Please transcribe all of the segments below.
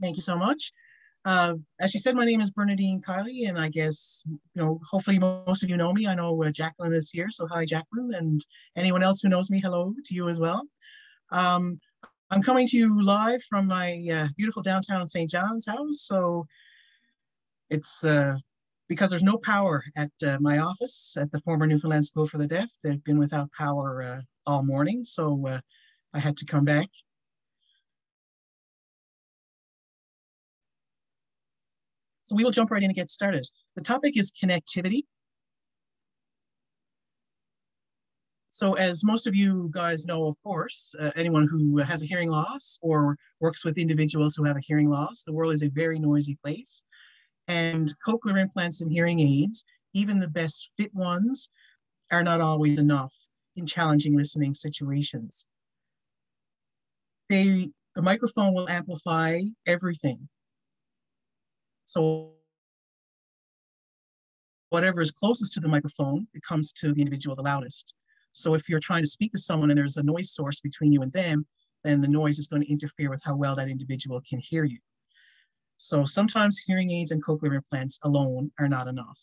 Thank you so much. As you said, my name is Bernadine Kiley, and I guess, hopefully most of you know me. I know Jacqueline is here, so hi, Jacqueline, and anyone else who knows me, hello to you as well. Um, I'm coming to you live from my beautiful downtown St. John's house, so it's because there's no power at my office at the former Newfoundland School for the Deaf. They've been without power all morning, so I had to come back. So we will jump right in and get started. The topic is connectivity. So as most of you guys know, of course, anyone who has a hearing loss or works with individuals who have a hearing loss, the world is a very noisy place. And cochlear implants and hearing aids, even the best fit ones, are not always enough in challenging listening situations. The microphone will amplify everything. So whatever is closest to the microphone, it comes to the individual the loudest. So if you're trying to speak to someone and there's a noise source between you and them, then the noise is going to interfere with how well that individual can hear you. So sometimes hearing aids and cochlear implants alone are not enough.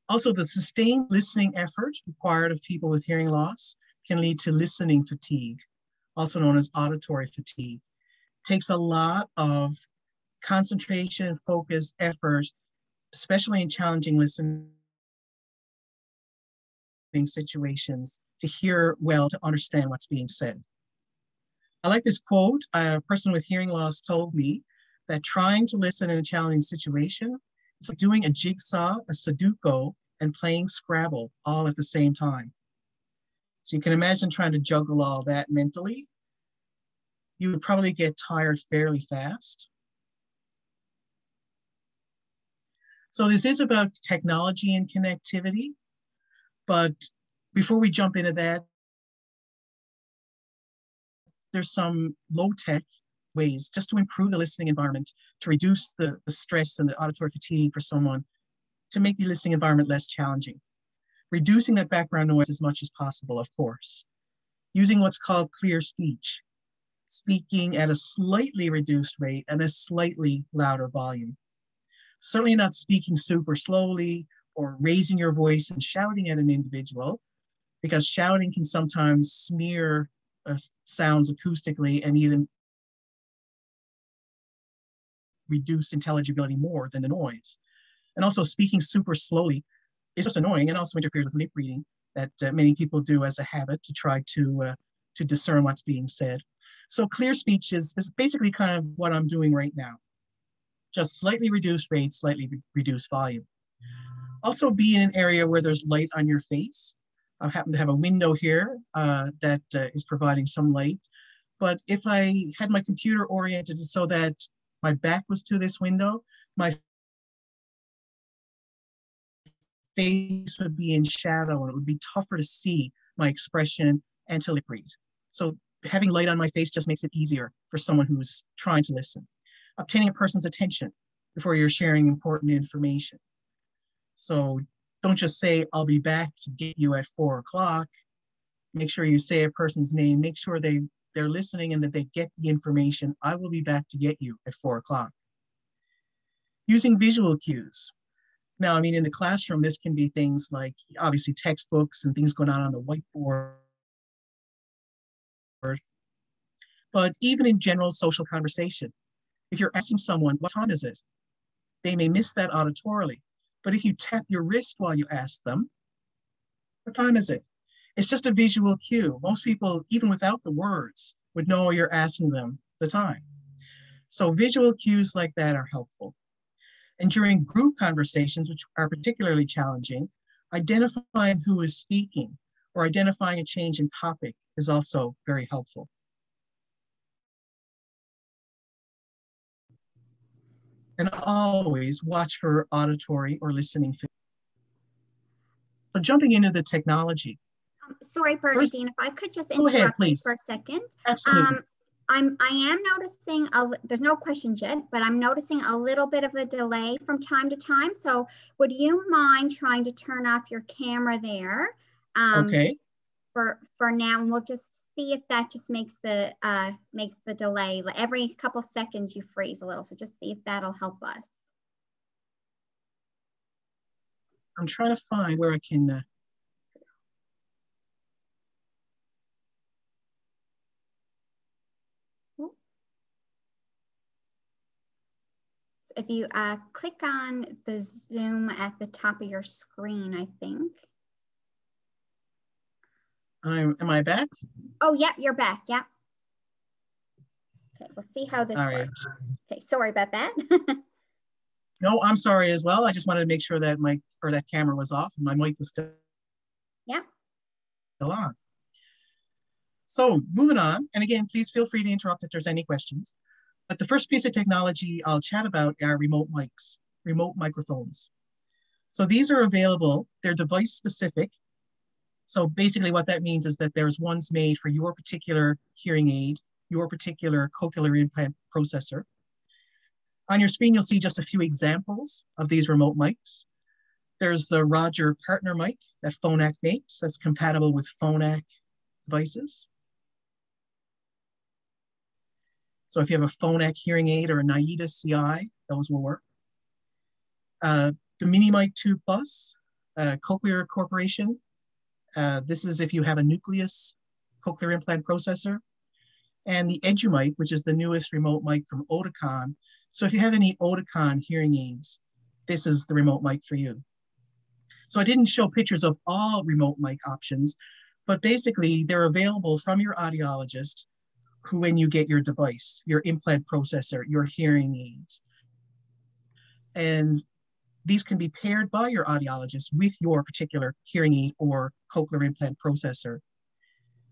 Also, the sustained listening effort required of people with hearing loss can lead to listening fatigue, also known as auditory fatigue. It takes a lot of concentration, focus, effort, especially in challenging listening situations, to hear well, to understand what's being said. I like this quote. A person with hearing loss told me that trying to listen in a challenging situation is like doing a jigsaw, a Sudoku, and playing Scrabble all at the same time. So you can imagine trying to juggle all that mentally. You would probably get tired fairly fast. So this is about technology and connectivity, but before we jump into that, there's some low-tech ways just to improve the listening environment, to reduce the stress and the auditory fatigue for someone, to make the listening environment less challenging. Reducing that background noise as much as possible, of course. Using what's called clear speech, speaking at a slightly reduced rate and a slightly louder volume. Certainly not speaking super slowly or raising your voice and shouting at an individual, because shouting can sometimes smear sounds acoustically and even reduce intelligibility more than the noise. And also speaking super slowly is just annoying and also interferes with lip reading that many people do as a habit to try to discern what's being said. So clear speech is basically kind of what I'm doing right now. Just slightly reduced rate, slightly reduced volume. Also be in an area where there's light on your face. I happen to have a window here that is providing some light. But if I had my computer oriented so that my back was to this window, my face would be in shadow and it would be tougher to see my expression and to lip read. So having light on my face just makes it easier for someone who's trying to listen. Obtaining a person's attention before you're sharing important information. So don't just say, I'll be back to get you at 4 o'clock. Make sure you say a person's name. Make sure they're listening and that they get the information. I will be back to get you at 4 o'clock. Using visual cues. Now, I mean, in the classroom, this can be things like obviously textbooks and things going on the whiteboard. But even in general social conversation, if you're asking someone, what time is it? They may miss that auditorily. But if you tap your wrist while you ask them, what time is it? It's just a visual cue. Most people, even without the words, would know you're asking them the time. So visual cues like that are helpful. And during group conversations, which are particularly challenging, identifying who is speaking or identifying a change in topic is also very helpful. And always watch for auditory or listening. So jumping into the technology. Sorry, Bernadine, if I could just interrupt ahead, please. For a second. Absolutely. I am noticing, there's no questions yet, but I'm noticing a little bit of a delay from time to time. So would you mind trying to turn off your camera there? Okay. For now, and we'll just see if that just makes the delay. Like every couple seconds you freeze a little. So just see if that'll help us. I'm trying to find where I can. If you click on the Zoom at the top of your screen, I think. Am I back? Oh, yep, you're back. Yep. Okay, we'll see how this works. Okay, sorry about that. No, I'm sorry as well. I just wanted to make sure that that camera was off and my mic was still on. So moving on, and again, please feel free to interrupt if there's any questions. But the first piece of technology I'll chat about are remote mics, remote microphones. So these are available, they're device specific. So basically what that means is that there's ones made for your particular hearing aid, your particular cochlear implant processor. On your screen, you'll see just a few examples of these remote mics. There's the Roger partner mic that Phonak makes that's compatible with Phonak devices. So if you have a Phonak hearing aid or a Naida CI, those will work. The Mini Mic 2 Plus, Cochlear Corporation. This is if you have a Nucleus cochlear implant processor. And the EduMic, which is the newest remote mic from Oticon. So if you have any Oticon hearing aids, this is the remote mic for you. So I didn't show pictures of all remote mic options, but basically they're available from your audiologist when you get your device, your implant processor, your hearing aids. And these can be paired by your audiologist with your particular hearing aid or cochlear implant processor.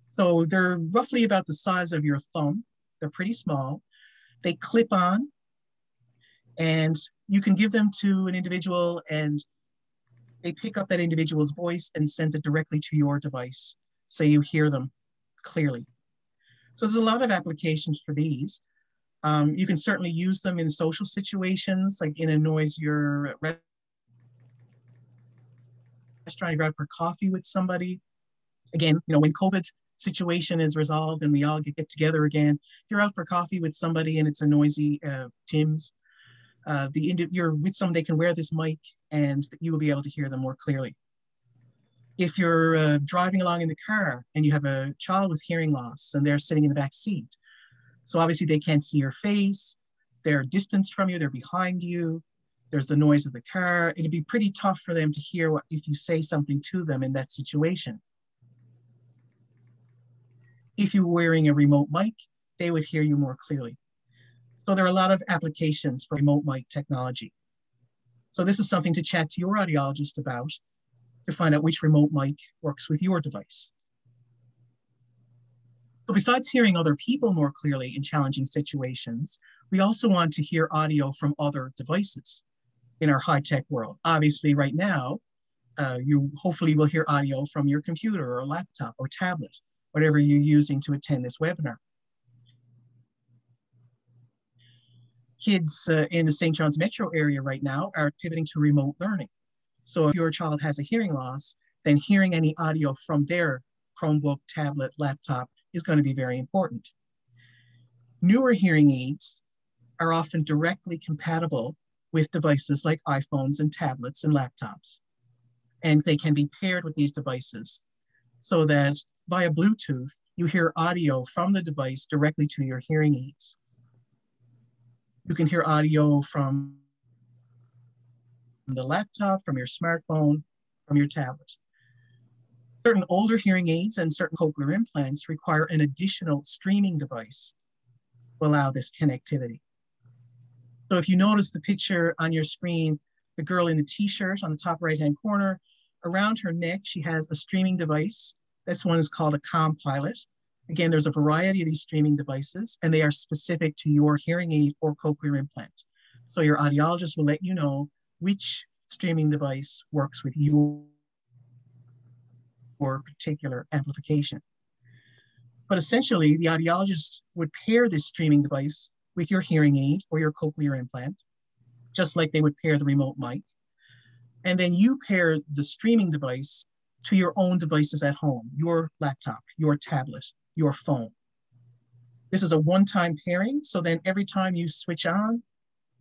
So they're roughly about the size of your thumb. They're pretty small. They clip on, and you can give them to an individual and they pick up that individual's voice and sends it directly to your device, so you hear them clearly. So there's a lot of applications for these. You can certainly use them in social situations, like in a noisier restaurant, you go out for coffee with somebody. Again, when COVID situation is resolved and we all get together again, you're out for coffee with somebody and it's a noisy Tim's. You're with someone, they can wear this mic and you will be able to hear them more clearly. If you're driving along in the car and you have a child with hearing loss and they're sitting in the back seat, so obviously they can't see your face, they're distanced from you, they're behind you, there's the noise of the car. It'd be pretty tough for them to hear if you say something to them in that situation. If you were wearing a remote mic, they would hear you more clearly. So there are a lot of applications for remote mic technology. So this is something to chat to your audiologist about to find out which remote mic works with your device. So besides hearing other people more clearly in challenging situations, we also want to hear audio from other devices in our high-tech world. Obviously right now, you hopefully will hear audio from your computer or laptop or tablet, whatever you're using to attend this webinar. Kids in the St. John's metro area right now are pivoting to remote learning. So if your child has a hearing loss, then hearing any audio from their Chromebook, tablet, laptop is going to be very important. Newer hearing aids are often directly compatible with devices like iPhones and tablets and laptops. And they can be paired with these devices so that via Bluetooth, you hear audio from the device directly to your hearing aids. You can hear audio from the laptop, from your smartphone, from your tablet. Certain older hearing aids and certain cochlear implants require an additional streaming device to allow this connectivity. So if you notice the picture on your screen, the girl in the t-shirt on the top right-hand corner, around her neck, she has a streaming device. This one is called a Comm Pilot. Again, there's a variety of these streaming devices, and they are specific to your hearing aid or cochlear implant. So your audiologist will let you know which streaming device works with your particular amplification. But essentially, the audiologist would pair this streaming device with your hearing aid or your cochlear implant, just like they would pair the remote mic. And then you pair the streaming device to your own devices at home, your laptop, your tablet, your phone. This is a one-time pairing, so then every time you switch on,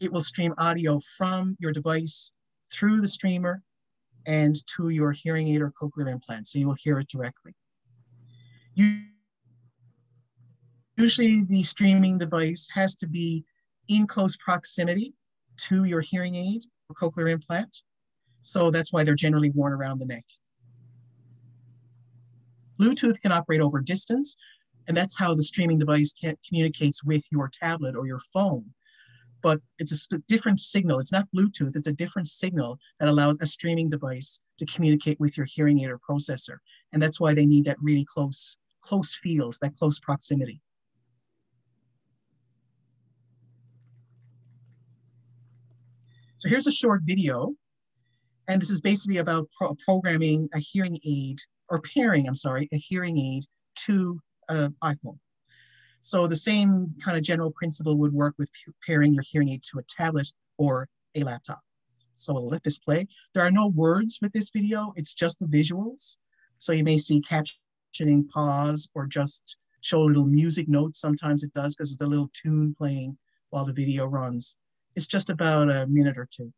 it will stream audio from your device through the streamer and to your hearing aid or cochlear implant, so you will hear it directly. Usually the streaming device has to be in close proximity to your hearing aid or cochlear implant, so that's why they're generally worn around the neck. Bluetooth can operate over distance, and that's how the streaming device communicates with your tablet or your phone. But it's a different signal. It's not Bluetooth, it's a different signal that allows a streaming device to communicate with your hearing aid or processor. And that's why they need that really close field, that close proximity. So here's a short video. And this is basically about programming a hearing aid, or pairing, I'm sorry, a hearing aid to an iPhone. So the same kind of general principle would work with pairing your hearing aid to a tablet or a laptop. So we'll let this play. There are no words with this video, it's just the visuals. So you may see captioning, pause, or just show a little music notes. Sometimes it does because there's a little tune playing while the video runs. It's just about a minute or two.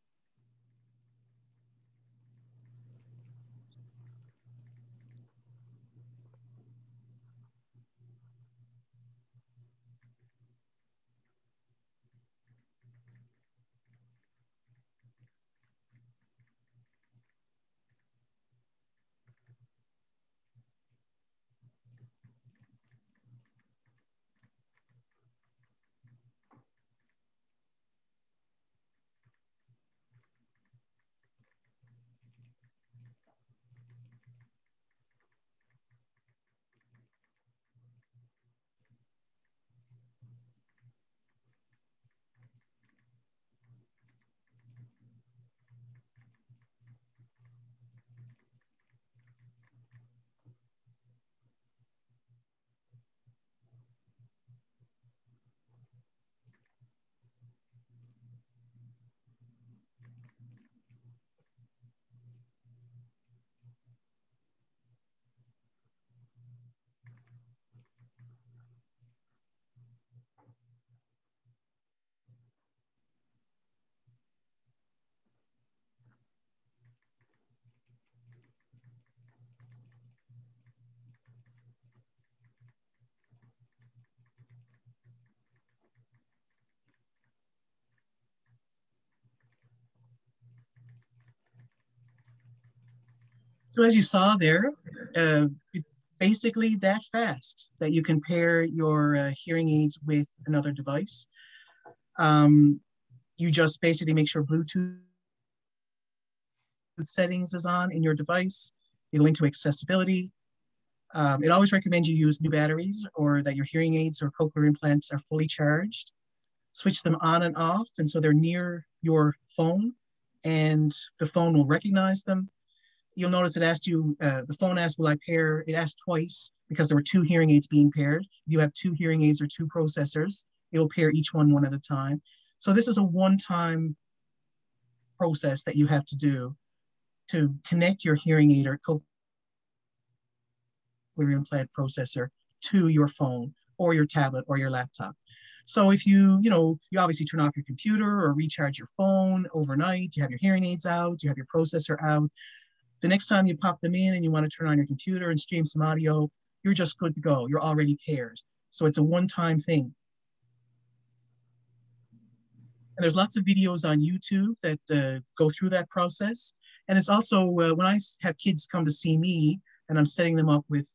So as you saw there, it's basically that fast that you can pair your hearing aids with another device. You just basically make sure Bluetooth settings is on in your device. You go into accessibility. It always recommends you use new batteries or that your hearing aids or cochlear implants are fully charged. Switch them on and off, and so they're near your phone, and the phone will recognize them. You'll notice it asked you, the phone asked, will I pair? It asked twice because there were two hearing aids being paired. If you have two hearing aids or two processors, it'll pair each one at a time. So this is a one-time process that you have to do to connect your hearing aid or cochlear implant processor to your phone or your tablet or your laptop. So if you obviously turn off your computer or recharge your phone overnight, you have your hearing aids out, you have your processor out. The next time you pop them in and you want to turn on your computer and stream some audio, you're just good to go. You're already paired. So it's a one-time thing. And there's lots of videos on YouTube that go through that process. And it's also, when I have kids come to see me and I'm setting them up with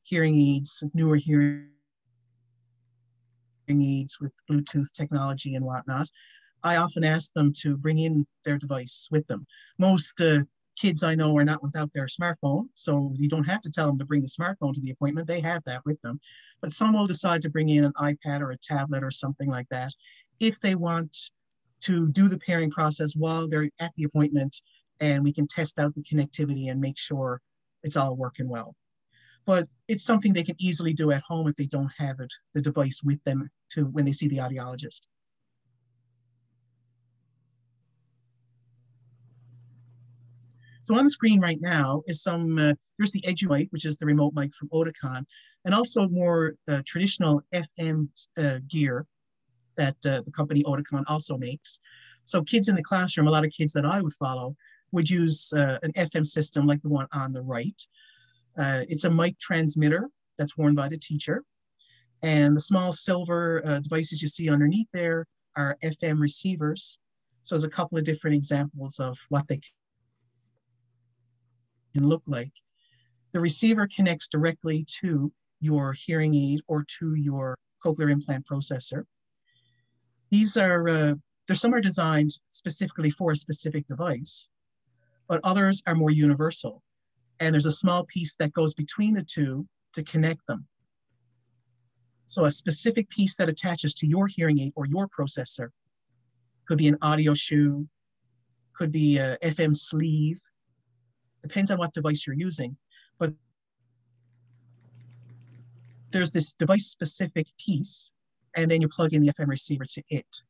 hearing aids, newer hearing aids with Bluetooth technology and whatnot, I often ask them to bring in their device with them. Most kids I know are not without their smartphone, so you don't have to tell them to bring the smartphone to the appointment. They have that with them. But some will decide to bring in an iPad or a tablet or something like that if they want to do the pairing process while they're at the appointment, and we can test out the connectivity and make sure it's all working well. But it's something they can easily do at home if they don't have the device with them to when they see the audiologist. So on the screen right now is there's the EduMic, which is the remote mic from Oticon. and also more traditional FM gear that the company Oticon also makes. So kids in the classroom, a lot of kids that I would follow, would use an FM system like the one on the right. It's a mic transmitter that's worn by the teacher. And the small silver devices you see underneath there are FM receivers. So there's a couple of different examples of what they can look like. The receiver connects directly to your hearing aid or to your cochlear implant processor. These are, some are designed specifically for a specific device, but others are more universal. And there's a small piece that goes between the two to connect them. So a specific piece that attaches to your hearing aid or your processor could be an audio shoe, could be a FM sleeve, depends on what device you're using. But there's this device-specific piece, and then you plug in the FM receiver to it.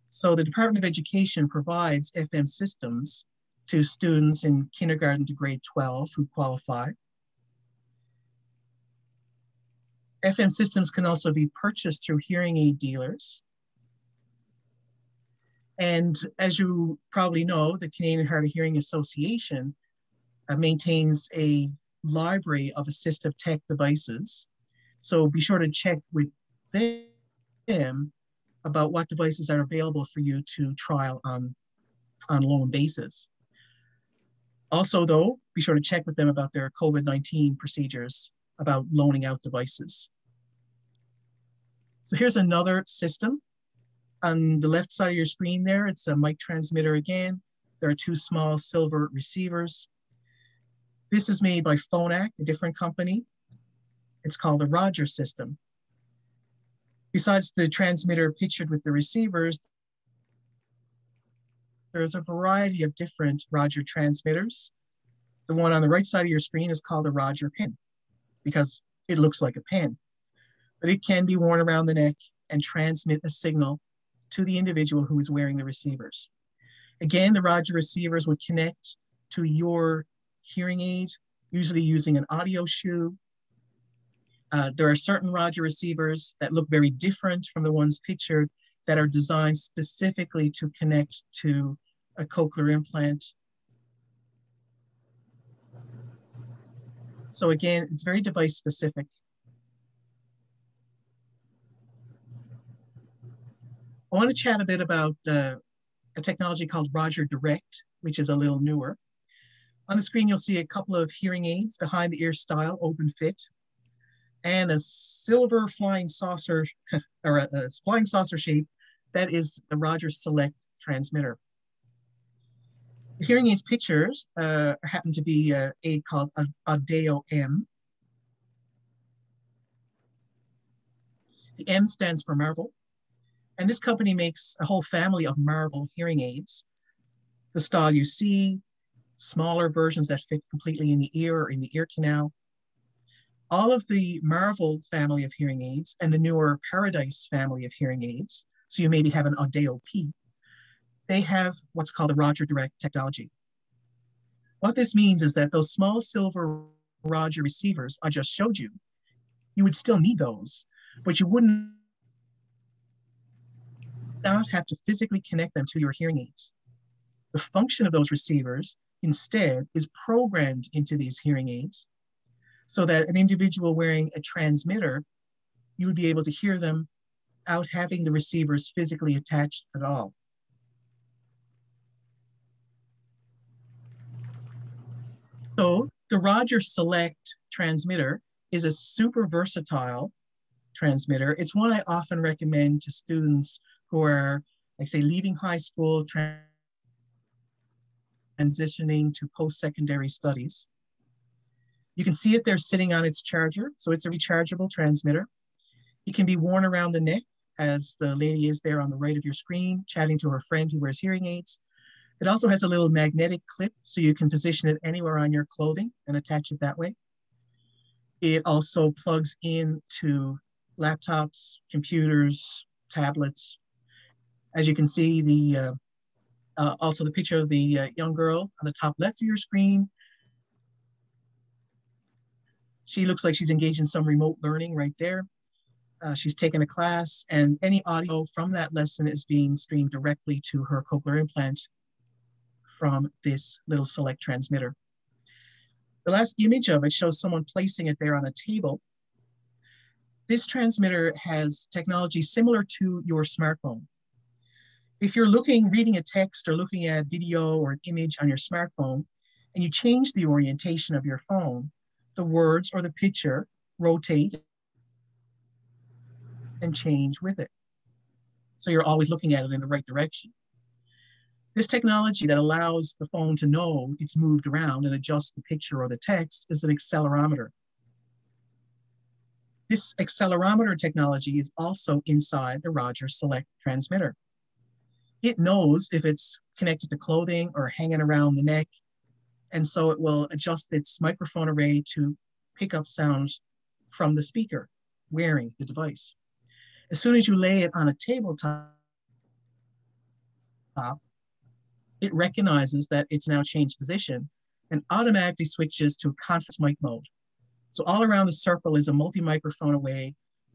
So the Department of Education provides FM systems to students in kindergarten to grade 12 who qualify. FM systems can also be purchased through hearing aid dealers. And as you probably know, the Canadian Hard of Hearing Association maintains a library of assistive tech devices. So be sure to check with them about what devices are available for you to trial on loan basis. Also though, be sure to check with them about their COVID-19 procedures about loaning out devices. So here's another system. On the left side of your screen there, it's a mic transmitter again. There are two small silver receivers. This is made by Phonak, a different company. It's called a Roger system. Besides the transmitter pictured with the receivers, there's a variety of different Roger transmitters. The one on the right side of your screen is called a Roger pen because it looks like a pen, but it can be worn around the neck and transmit a signal to the individual who is wearing the receivers. Again, the Roger receivers would connect to your hearing aid, usually using an audio shoe. There are certain Roger receivers that look very different from the ones pictured that are designed specifically to connect to a cochlear implant. So again, it's very device specific. I want to chat a bit about a technology called Roger Direct, which is a little newer. On the screen, you'll see a couple of hearing aids, behind the ear style, open fit, and a silver flying saucer, or a flying saucer shape that is the Roger Select transmitter. The hearing aids pictures happen to be an aid called Audio M. The M stands for Marvel. And this company makes a whole family of Marvel hearing aids. The style you see, smaller versions that fit completely in the ear or in the ear canal. All of the Marvel family of hearing aids and the newer Paradise family of hearing aids, so you maybe have an Audio P, they have what's called the Roger Direct technology. What this means is that those small silver Roger receivers I just showed you, you would still need those, but you wouldn't not have to physically connect them to your hearing aids. The function of those receivers instead is programmed into these hearing aids so that an individual wearing a transmitter, you would be able to hear them without having the receivers physically attached at all. So the Roger Select transmitter is a super versatile transmitter. It's one I often recommend to students who are, like say, leaving high school, transitioning to post-secondary studies. You can see it there sitting on its charger. So it's a rechargeable transmitter. It can be worn around the neck, as the lady is there on the right of your screen, chatting to her friend who wears hearing aids. It also has a little magnetic clip, so you can position it anywhere on your clothing and attach it that way. It also plugs into laptops, computers, tablets. As you can see, also the picture of the young girl on the top left of your screen She looks like she's engaged in some remote learning right there. She's taken a class, and any audio from that lesson is being streamed directly to her cochlear implant from this little select transmitter. The last image of it shows someone placing it there on a table. This transmitter has technology similar to your smartphone. If you're reading a text or looking at video or an image on your smartphone, and you change the orientation of your phone, the words or the picture rotate and change with it. So you're always looking at it in the right direction. This technology that allows the phone to know it's moved around and adjust the picture or the text is an accelerometer. This accelerometer technology is also inside the Rogers Select transmitter. It knows if it's connected to clothing or hanging around the neck, and so it will adjust its microphone array to pick up sound from the speaker wearing the device. As soon as you lay it on a tabletop, it recognizes that it's now changed position and automatically switches to conference mic mode. So all around the circle is a multi-microphone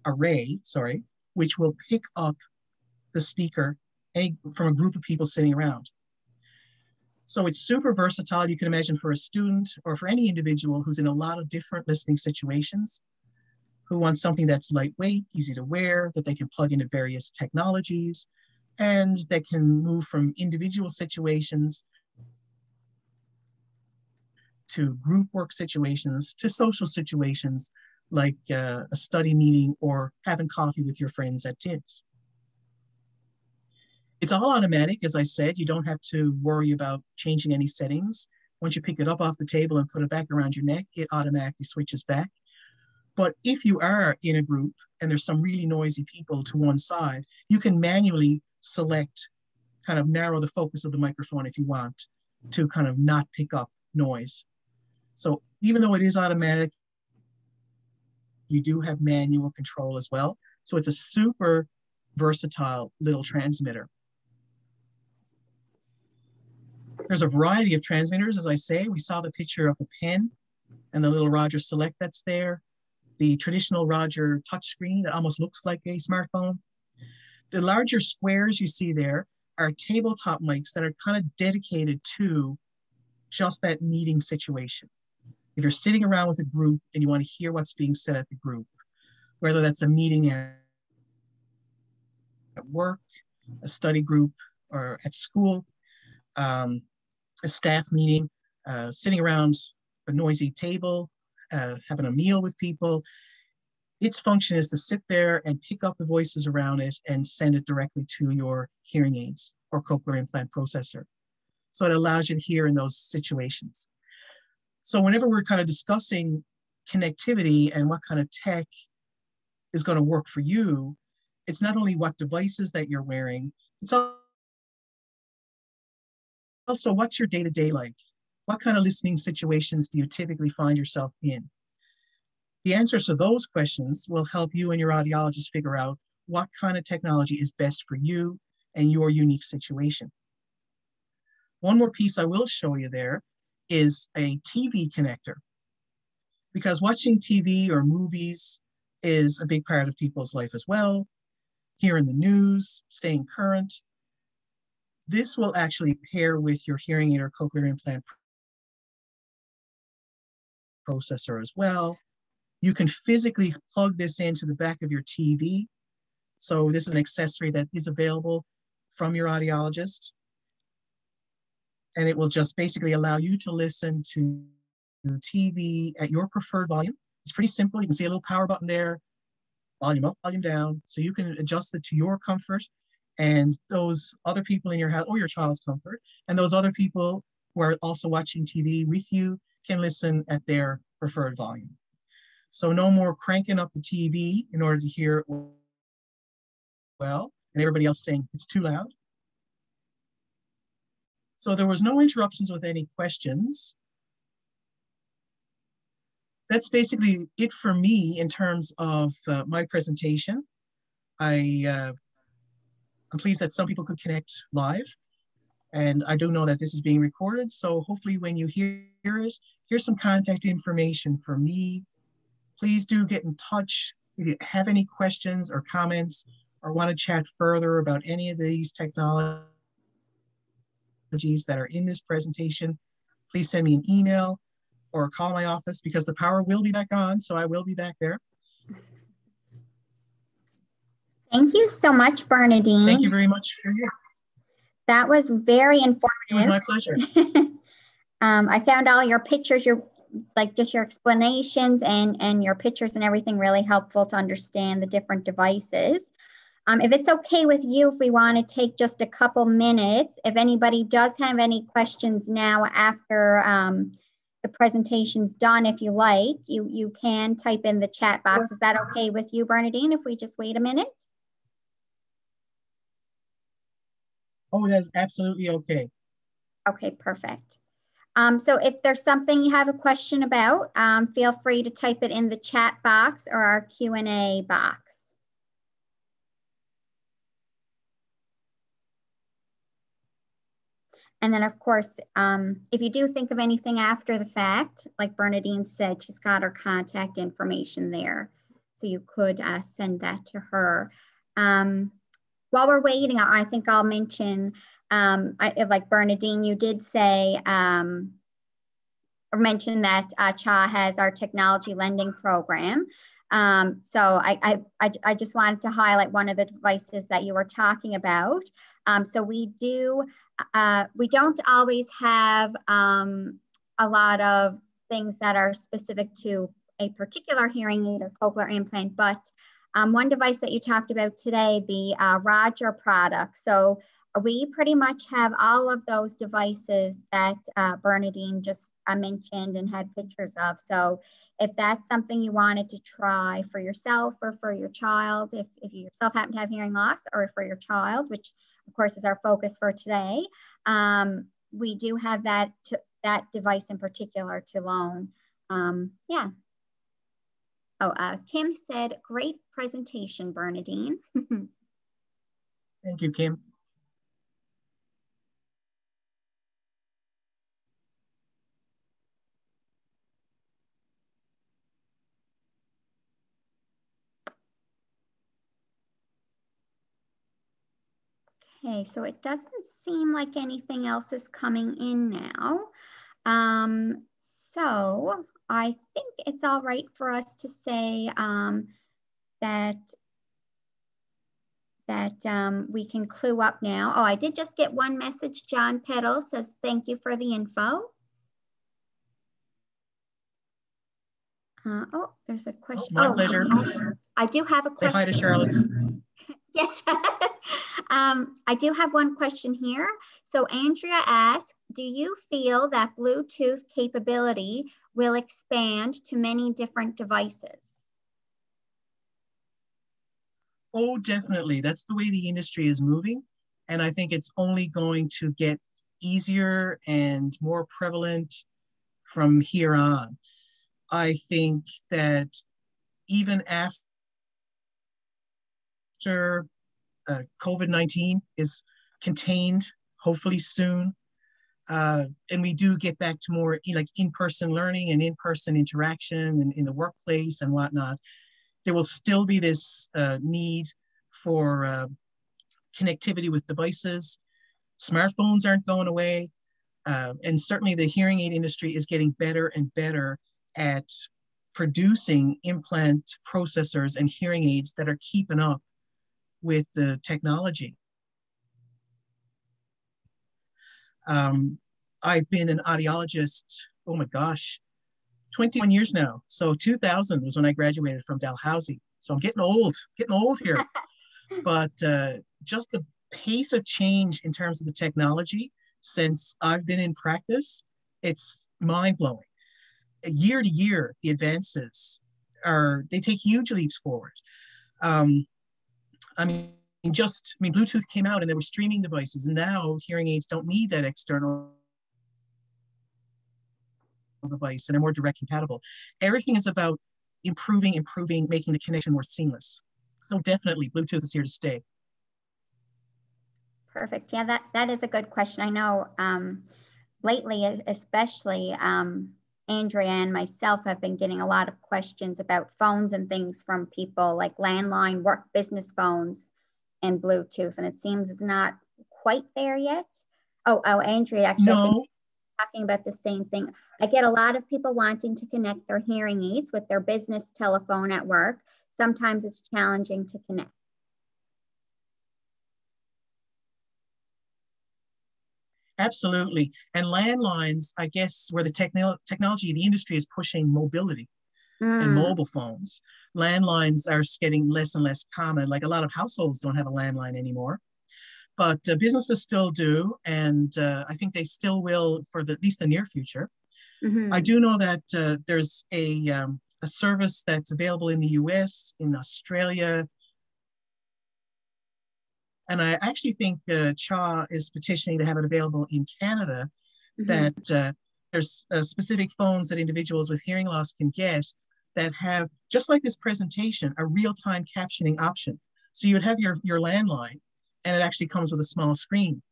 array, which will pick up the speaker from a group of people sitting around. So it's super versatile. You can imagine for a student or for any individual who's in a lot of different listening situations, who wants something that's lightweight, easy to wear, that they can plug into various technologies, and that can move from individual situations to group work situations, to social situations like a study meeting or having coffee with your friends at Tim's. It's all automatic, as I said. You don't have to worry about changing any settings. Once you pick it up off the table and put it back around your neck, it automatically switches back. But if you are in a group and there's some really noisy people to one side, you can manually select, kind of narrow the focus of the microphone if you want to kind of not pick up noise. So even though it is automatic, you do have manual control as well. So it's a super versatile little transmitter. There's a variety of transmitters, as I say. We saw the picture of the pen and the little Rogers Select that's there. The traditional Roger touchscreen that almost looks like a smartphone. The larger squares you see there are tabletop mics that are kind of dedicated to just that meeting situation. If you're sitting around with a group and you want to hear what's being said at the group, whether that's a meeting at work, a study group, or at school, a staff meeting, sitting around a noisy table, having a meal with people, its function is to sit there and pick up the voices around it and send it directly to your hearing aids or cochlear implant processor. So it allows you to hear in those situations. So whenever we're kind of discussing connectivity and what kind of tech is going to work for you, it's not only what devices that you're wearing, it's also what's your day-to-day like? What kind of listening situations do you typically find yourself in? The answers to those questions will help you and your audiologist figure out what kind of technology is best for you and your unique situation. One more piece I will show you there is a TV connector, because watching TV or movies is a big part of people's life as well. Hearing the news, staying current. This will actually pair with your hearing aid or cochlear implant processor as well. You can physically plug this into the back of your TV. So this is an accessory that is available from your audiologist. And it will just basically allow you to listen to TV at your preferred volume. It's pretty simple. You can see a little power button there, volume up, volume down. So you can adjust it to your comfort and those other people in your house or your child's comfort. And those other people who are also watching TV with you can listen at their preferred volume. So no more cranking up the TV in order to hear it well, and everybody else saying it's too loud. So there was no interruptions with any questions. That's basically it for me in terms of my presentation. I'm pleased that some people could connect live, and I do know that this is being recorded. So hopefully when you hear it, here's some contact information for me please do get in touch. If you have any questions or comments or want to chat further about any of these technologies that are in this presentation, please send me an email or call my office, because the power will be back on, so I will be back there. Thank you so much, Bernadine. Thank you very much for you. That was very informative. It was my pleasure. I found all your pictures, just your explanations and your pictures and everything really helpful to understand the different devices. If it's okay with you, if we want to take just a couple minutes, if anybody does have any questions now after the presentation's done, if you like, you can type in the chat box. Is that okay with you, Bernadine, if we just wait a minute? Oh, that's absolutely okay. Okay, perfect. So if there's something you have a question about, feel free to type it in the chat box or our Q&A box. And then, of course, if you do think of anything after the fact, like Bernadine said, she's got her contact information there. So you could send that to her. While we're waiting, I think I'll mention, like Bernadine, you did say, or mention that CHA has our technology lending program. So I just wanted to highlight one of the devices that you were talking about. So we don't always have a lot of things that are specific to a particular hearing aid or cochlear implant, but one device that you talked about today, the Roger product. So we pretty much have all of those devices that Bernadine just mentioned and had pictures of. So if that's something you wanted to try for yourself or for your child, if you yourself happen to have hearing loss, or for your child, which of course is our focus for today, we do have that device in particular to loan. Yeah. Oh, Kim said, great presentation, Bernadine. Thank you, Kim. Okay, so it doesn't seem like anything else is coming in now. So I think it's all right for us to say that we can clue up now. Oh, I did just get one message. John Peddle says, thank you for the info. Oh, there's a question. My pleasure. I do have a question. Say hi to Charlotte. Yes. I do have one question here. So Andrea asked, do you feel that Bluetooth capability will expand to many different devices? Oh, definitely. That's the way the industry is moving. And I think it's only going to get easier and more prevalent from here on. I think that even after COVID-19 is contained, hopefully soon, and we do get back to more like in-person learning and in-person interaction in the workplace and whatnot, there will still be this need for connectivity with devices. Smartphones aren't going away. And certainly the hearing aid industry is getting better and better at producing implant processors and hearing aids that are keeping up with the technology. I've been an audiologist, oh my gosh, 21 years now. So 2000 was when I graduated from Dalhousie. So I'm getting old here. But just the pace of change in terms of the technology since I've been in practice, it's mind-blowing. Year to year, the advances they take huge leaps forward. Bluetooth came out and there were streaming devices, and now hearing aids don't need that external device and are more direct compatible. Everything is about improving, making the connection more seamless. So definitely Bluetooth is here to stay. Perfect. Yeah, that is a good question. I know lately, especially Andrea and myself have been getting a lot of questions about phones and things from people, like landline, work business phones, and Bluetooth. And it seems it's not quite there yet. Oh, Andrea, actually, I think No. talking about the same thing. I get a lot of people wanting to connect their hearing aids with their business telephone at work. Sometimes it's challenging to connect. Absolutely. And landlines, I guess, where the technology, the industry is pushing mobility and mobile phones. Landlines are getting less and less common. Like a lot of households don't have a landline anymore, but businesses still do. And I think they still will for at least the near future. I do know that there's a service that's available in the US, in Australia, and I actually think CHA is petitioning to have it available in Canada, that there's specific phones that individuals with hearing loss can get that have, just like this presentation, a real-time captioning option. So you would have your landline, and it actually comes with a small screen.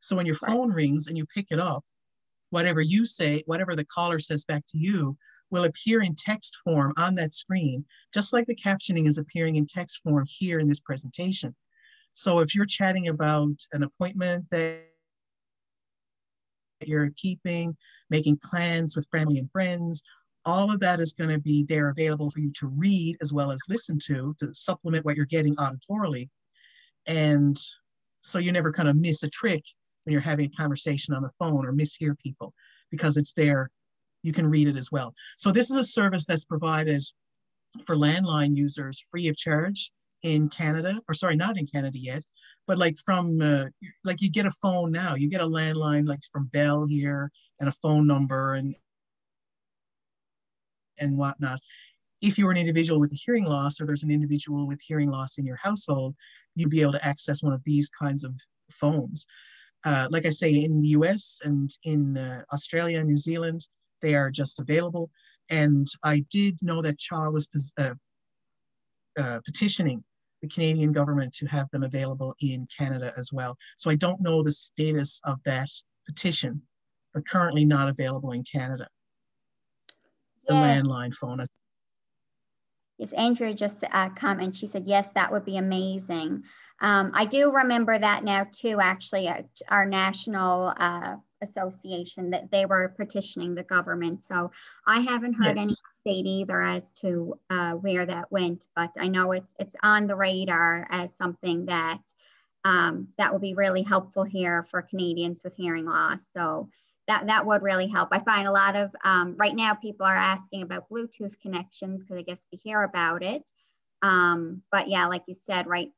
So when your phone rings and you pick it up, whatever you say, whatever the caller says back to you, will appear in text form on that screen, just like the captioning is appearing in text form here in this presentation. So if you're chatting about an appointment that you're keeping, making plans with family and friends, all of that is going to be there available for you to read as well as listen to supplement what you're getting auditorily. And so you never kind of miss a trick when you're having a conversation on the phone or mishear people, because it's there. You can read it as well. So this is a service that's provided for landline users free of charge in Canada, or sorry, not in Canada yet, but like from, like you get a phone now, you get a landline like from Bell here and a phone number and whatnot. If you're an individual with a hearing loss, or there's an individual with hearing loss in your household, you'd be able to access one of these kinds of phones. Like I say, in the US and in Australia and New Zealand, they are just available. And I did know that CHA was petitioning the Canadian government to have them available in Canada as well. So I don't know the status of that petition, but currently not available in Canada. The landline phone. Yes, Andrea just commented, she said, yes, that would be amazing. I do remember that now too, actually, our national association, that they were petitioning the government. So I haven't heard any update either as to where that went, but I know it's on the radar as something that that would be really helpful here for Canadians with hearing loss. So that would really help. I find a lot of, right now people are asking about Bluetooth connections because I guess we hear about it. But yeah, like you said, right,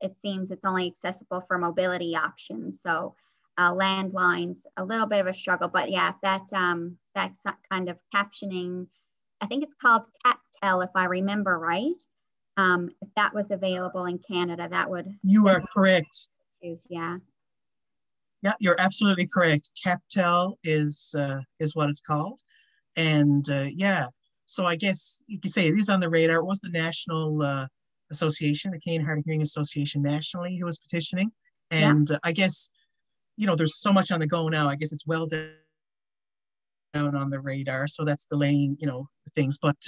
it seems it's only accessible for mobility options. So landlines, a little bit of a struggle, but yeah, that kind of captioning, I think it's called cattell, if I remember right. If that was available in Canada, that would. You are correct. Yeah. Yeah, you're absolutely correct. Cattell is what it's called. And yeah, so I guess you could say it is on the radar. It was the National Association, the Canehard Hearing Association nationally, who was petitioning. And I guess, you know, there's so much on the go now. I guess it's well down on the radar. So that's delaying, you know, things. But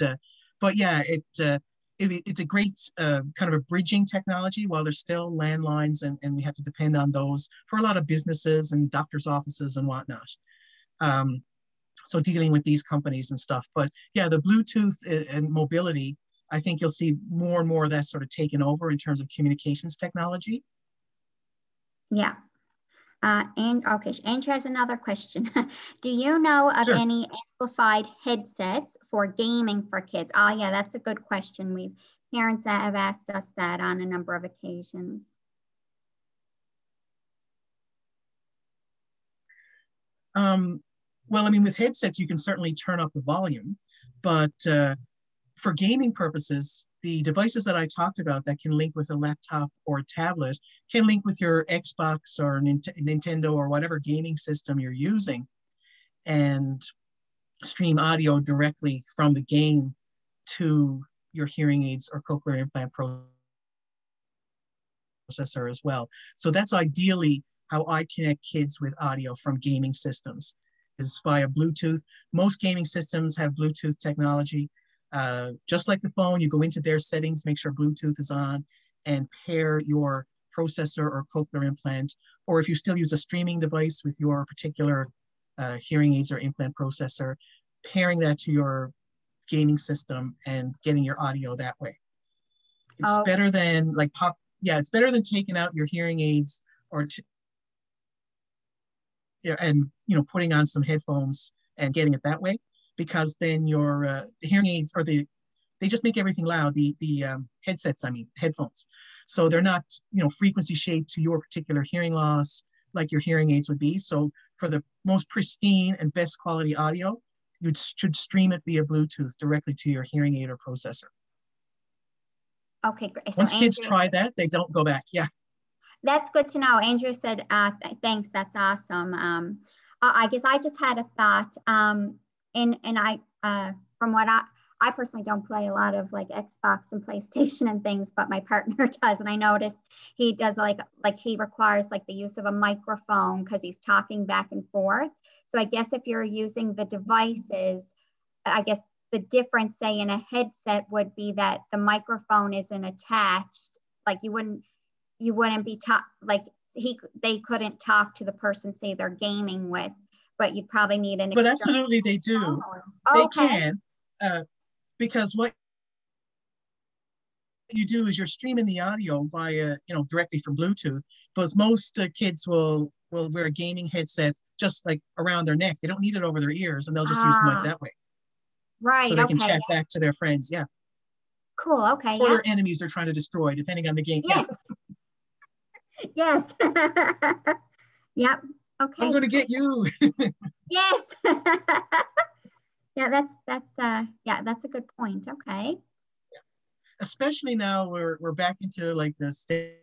yeah, it's a great kind of a bridging technology while there's still landlines and we have to depend on those for a lot of businesses and doctors' offices and whatnot. So dealing with these companies and stuff. But yeah, the Bluetooth and mobility, I think you'll see more and more of that sort of taken over in terms of communications technology. Yeah. And okay, Andrew has another question. Do you know of any amplified headsets for gaming for kids? Oh yeah, that's a good question. Parents that have asked us that on a number of occasions. Well, I mean, with headsets, you can certainly turn up the volume, but for gaming purposes, the devices that I talked about that can link with a laptop or a tablet can link with your Xbox or Nintendo or whatever gaming system you're using and stream audio directly from the game to your hearing aids or cochlear implant processor as well. So that's ideally how I connect kids with audio from gaming systems. is via Bluetooth. Most gaming systems have Bluetooth technology. Just like the phone, you go into their settings, make sure Bluetooth is on, and pair your processor or cochlear implant, or if you still use a streaming device with your particular hearing aids or implant processor, pairing that to your gaming system and getting your audio that way. It's better than like it's better than taking out your hearing aids or and putting on some headphones and getting it that way, because then your the hearing aids or they just make everything loud. The headsets, I mean headphones, so they're not frequency shaped to your particular hearing loss like your hearing aids would be. So for the most pristine and best quality audio, you should stream it via Bluetooth directly to your hearing aid or processor. Okay, great. So once kids try that, they don't go back. Yeah. That's good to know. Andrea said, thanks, that's awesome. I guess I just had a thought, and I, from what I personally don't play a lot of like Xbox and PlayStation and things, but my partner does. And I noticed he does like he requires like the use of a microphone because he's talking back and forth. So I guess if you're using the devices, I guess the difference, say in a headset, would be that the microphone isn't attached. Like you wouldn't be they couldn't talk to the person, say they're gaming with, but you'd probably need an. But absolutely they do. They can, because what you do is you're streaming the audio via, directly from Bluetooth. Because most kids will wear a gaming headset just like around their neck. They don't need it over their ears, and they'll just use the mic that way. Right. So they can chat back to their friends. Yeah. Cool. Okay. Or their enemies they're trying to destroy, depending on the game. Yes. Yeah. Yes. Yep. Okay. I'm going to get you. Yes. Yeah, that's a good point. Okay. Yeah. Especially now we're back into like the staying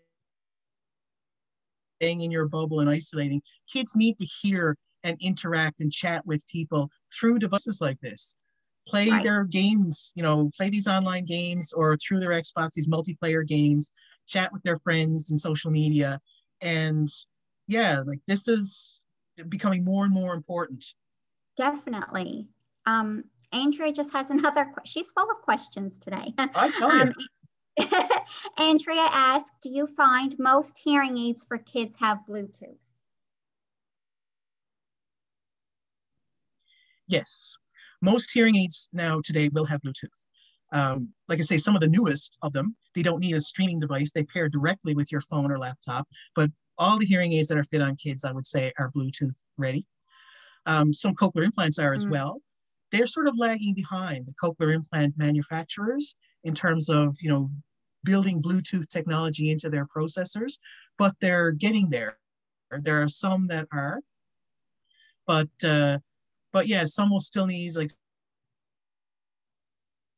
in your bubble and isolating. Kids need to hear and interact and chat with people through devices like this. Play their games, play these online games, or through their Xbox, these multiplayer games, chat with their friends in social media. And yeah, like this is becoming more and more important. Definitely. Andrea just has another, she's full of questions today. I tell you. Andrea asked, do you find most hearing aids for kids have Bluetooth? Yes. Most hearing aids now today will have Bluetooth. Like I say, some of the newest of them, they don't need a streaming device. They pair directly with your phone or laptop. But all the hearing aids that are fit on kids, I would say, are Bluetooth ready. Some cochlear implants are as well. They're sort of lagging behind the cochlear implant manufacturers in terms of, building Bluetooth technology into their processors, but they're getting there. There are some that are, but yeah, some will still need like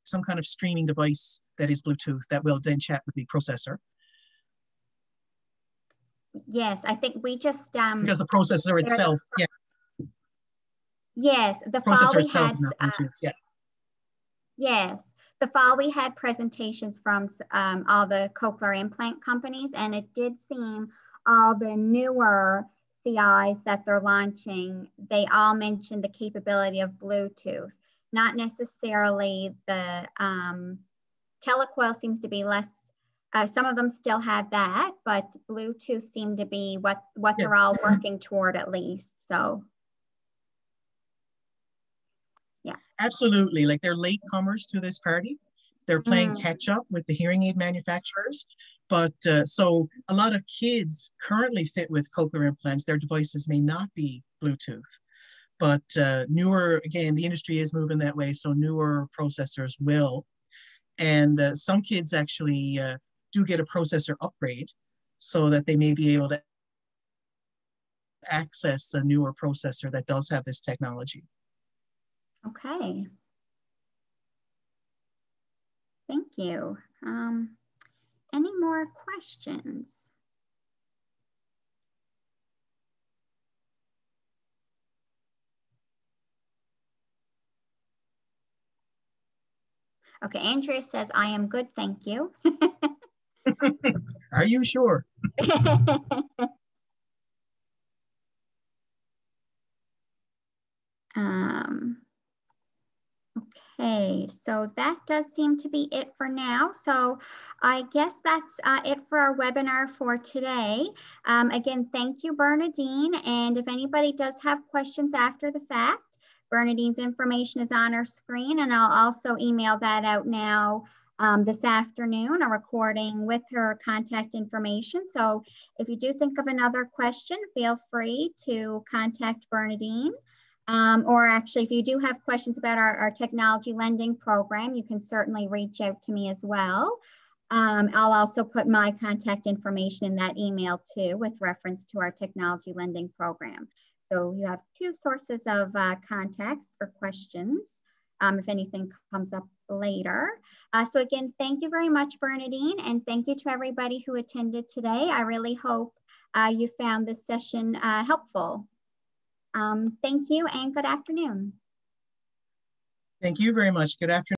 some kind of streaming device that is Bluetooth that will then chat with the processor. Yes, I think we just because the processor itself, yeah. Yes, the processor fall we itself had. is not Bluetooth, yeah. Yes, the fall we had presentations from all the cochlear implant companies, and it did seem all the newer CIs that they're launching, they all mentioned the capability of Bluetooth. Not necessarily the telecoil seems to be less. Some of them still have that, but Bluetooth seemed to be what they're all working toward at least. So, yeah. Absolutely. Like they're latecomers to this party. They're playing catch up with the hearing aid manufacturers. But so a lot of kids currently fit with cochlear implants. Their devices may not be Bluetooth. But newer, again, the industry is moving that way. So newer processors will. And some kids actually do get a processor upgrade so that they may be able to access a newer processor that does have this technology. Okay. Thank you. Any more questions? Okay, Andrea says, I am good, thank you. Are you sure? Okay, so that does seem to be it for now. So I guess that's it for our webinar for today. Again, thank you, Bernadine. And if anybody does have questions after the fact, Bernadine's information is on our screen, and I'll also email that out now this afternoon, a recording with her contact information. So if you do think of another question, feel free to contact Bernadine. Or actually, if you do have questions about our technology lending program, you can certainly reach out to me as well. I'll also put my contact information in that email too, with reference to our technology lending program. So you have two sources of contacts for questions if anything comes up later. So again, thank you very much, Bernadine, and thank you to everybody who attended today. I really hope you found this session helpful. Thank you and good afternoon. Thank you very much. Good afternoon.